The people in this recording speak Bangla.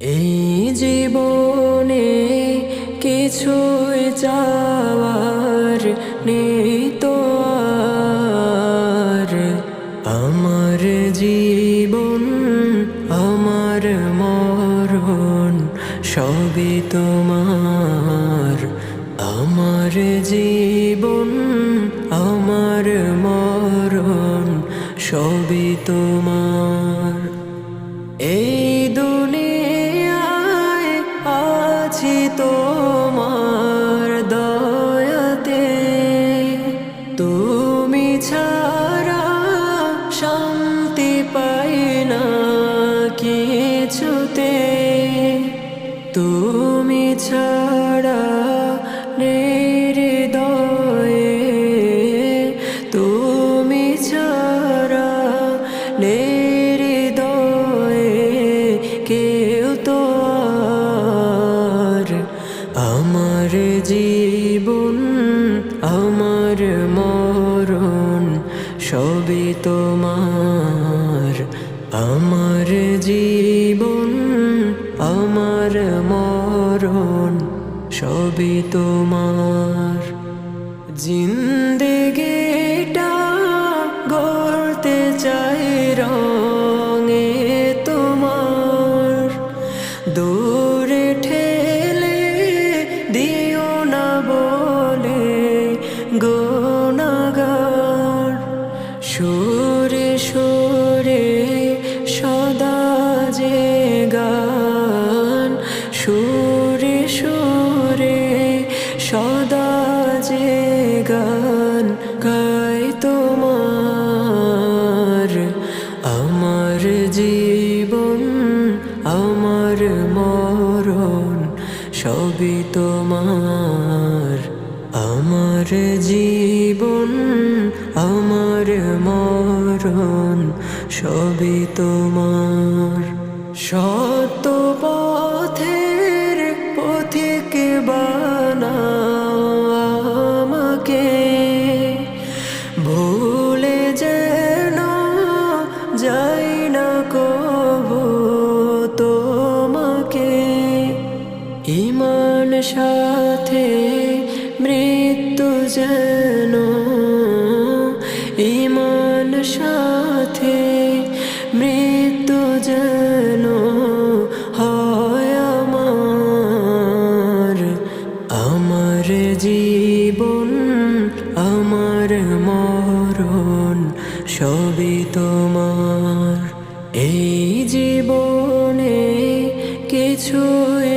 এই জীবনে কিছুই চাওয়ার নেই তো আর। আমার জীবন আমার মরণ সবই তোমার। আমার জীবন আমার মরণ সবই তোমার। এই দুনিয়ায় আছি তোমার দয়াতে, তুমি ছাড়া শান্তি পাই না কিছুতে। তুমি ছাড়া হৃদয়ে, তুমি ছাড়া কেউ তো আর। আমার জীবন আমার মরণ সবই তোমার। আমার জীবন আমার মরণ সবই তোমার। জিন্দেগিটা গড়তে চাই রঙে তোমার। দূরে ঠেলে দিও না বলে গুনাহগার। সুরে সুরে সদা যে গান, সুরে সুরে সদা যে গান গাই তোমার। আমার জীবন আমার মরণ সবই তোমার। আমার জীবন আমার মরণ সবই তোমার। সত্য পথের পথিক বানাও আমাকে, ভুলে যেন যাই না কবু তোমাকে। ঈমান সাথে মৃত্যু যেন, ঈমান সাথে মৃত্যু যেন হয় আমার। আমার জীবন আমার মরণ সবই তোমার। এই জীবনে কিছুই